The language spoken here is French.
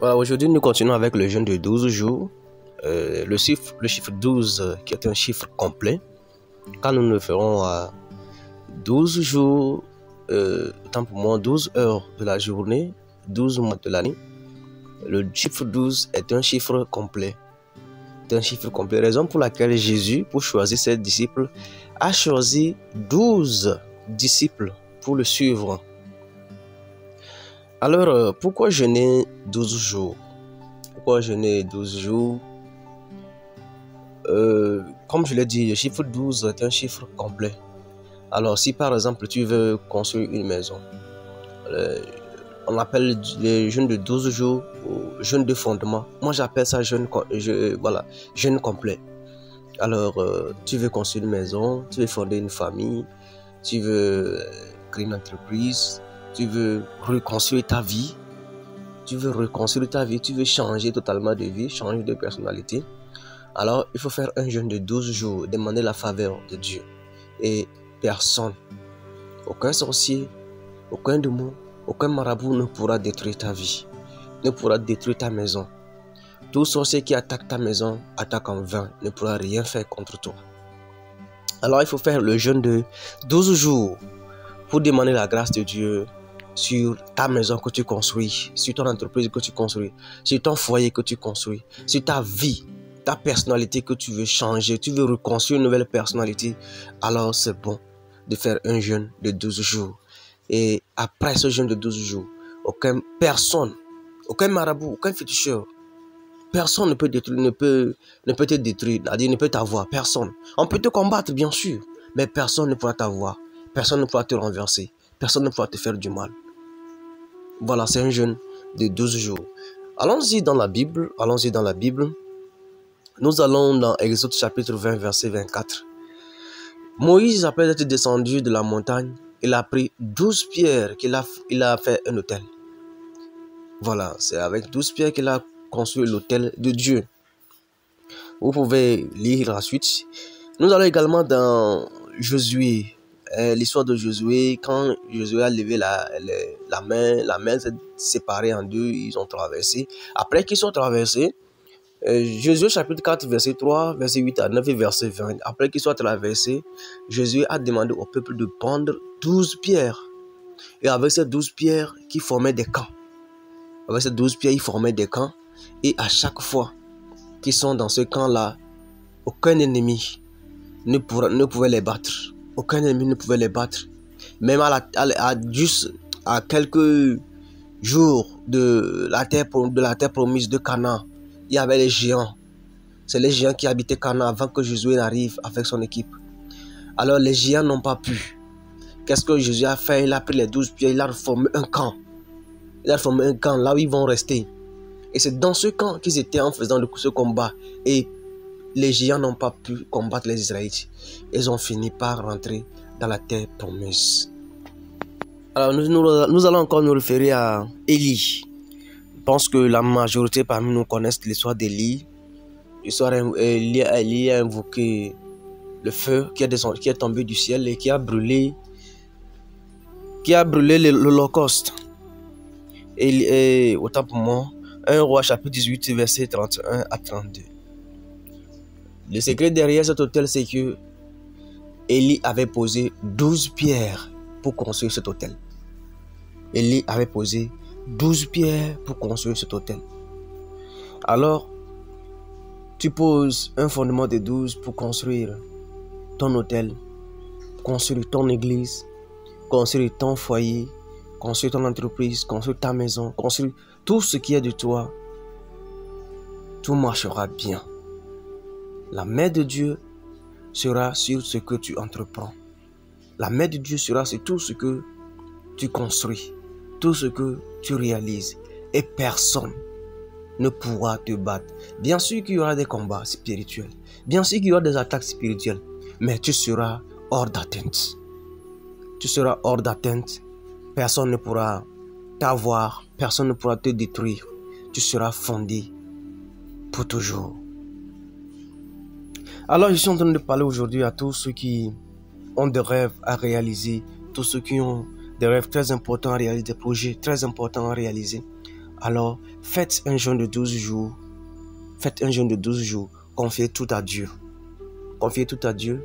Voilà, aujourd'hui, nous continuons avec le jeûne de 12 jours. Le chiffre 12 qui est un chiffre complet. Quand nous le ferons à 12 jours, autant pour moi 12 heures de la journée, 12 mois de l'année, le chiffre 12 est un chiffre complet. C'est un chiffre complet. Raison pour laquelle Jésus, pour choisir ses disciples, a choisi 12 disciples pour le suivre. Alors, pourquoi jeûner 12 jours? Pourquoi jeûner 12 jours? Comme je l'ai dit, le chiffre 12 est un chiffre complet. Alors, si par exemple, tu veux construire une maison, on appelle le jeûne de 12 jours ou jeûne de fondement. Moi, j'appelle ça jeûne complet. Alors, tu veux construire une maison, tu veux fonder une famille, tu veux créer une entreprise, tu veux reconstruire ta vie, tu veux changer totalement de vie, changer de personnalité. Alors, il faut faire un jeûne de 12 jours, demander la faveur de Dieu. Et personne, aucun sorcier, aucun démon, aucun marabout ne pourra détruire ta vie, ne pourra détruire ta maison. Tout sorcier qui attaque ta maison, attaque en vain, ne pourra rien faire contre toi. Alors, il faut faire le jeûne de 12 jours pour demander la grâce de Dieu sur ta maison que tu construis, sur ton entreprise que tu construis, sur ton foyer que tu construis, sur ta vie, ta personnalité que tu veux changer, tu veux reconstruire une nouvelle personnalité. Alors, c'est bon de faire un jeûne de 12 jours. Et après ce jeûne de 12 jours, aucun marabout, aucun féticheur, personne ne peut te détruire, c'est-à-dire ne peut t'avoir, personne. On peut te combattre, bien sûr, mais personne ne pourra t'avoir, personne ne pourra te renverser, personne ne pourra te faire du mal. Voilà, c'est un jeûne de 12 jours. Allons-y dans la Bible. Nous allons dans Exode chapitre 20, verset 24. Moïse, après être descendu de la montagne, il a pris 12 pierres il a fait un autel. Voilà, c'est avec 12 pierres qu'il a construit l'autel de Dieu. Vous pouvez lire la suite. Nous allons également dans Josué. L'histoire de Josué, quand Josué a levé la main s'est séparée en deux, ils ont traversé. Après qu'ils sont traversés, Josué chapitre 4, verset 3, verset 8 à 9 et verset 20. Après qu'ils soient traversés, Josué a demandé au peuple de prendre 12 pierres. Et avec ces 12 pierres qui formaient des camps. Et à chaque fois qu'ils sont dans ce camp-là, aucun ennemi ne pouvait les battre. Même juste à quelques jours de la terre promise de Canaan, il y avait les géants. C'est les géants qui habitaient Canaan avant que Josué n'arrive avec son équipe. Alors les géants n'ont pas pu. Qu'est-ce que Josué a fait? Il a pris les 12 pierres, il a formé un camp. Là où ils vont rester. Et c'est dans ce camp qu'ils étaient en faisant ce combat. Et les géants n'ont pas pu combattre les Israélites. Ils ont fini par rentrer dans la terre promise. Alors nous allons encore nous référer à Élie. Je pense que la majorité parmi nous connaissent l'histoire d'Élie. Élie a invoqué le feu qui est tombé du ciel et qui a brûlé l'Holocauste. Et autant pour moi, 1 Roi chapitre 18 verset 31 à 32. Le secret derrière cet autel, c'est que Élie avait posé 12 pierres pour construire cet autel. Alors, tu poses un fondement de 12 pour construire ton autel, construire ton église, construire ton foyer, construire ton entreprise, construire ta maison, construire tout ce qui est de toi. Tout marchera bien. La main de Dieu sera sur ce que tu entreprends. La main de Dieu sera sur tout ce que tu construis, tout ce que tu réalises. Et personne ne pourra te battre. Bien sûr qu'il y aura des combats spirituels. Bien sûr qu'il y aura des attaques spirituelles. Mais tu seras hors d'atteinte. Personne ne pourra t'avoir. Personne ne pourra te détruire. Tu seras fondé pour toujours. Alors, je suis en train de parler aujourd'hui à tous ceux qui ont des rêves à réaliser, tous ceux qui ont des rêves très importants à réaliser, des projets très importants à réaliser. Alors, faites un jeûne de 12 jours. Faites un jeûne de 12 jours. Confiez tout à Dieu. Confiez tout à Dieu.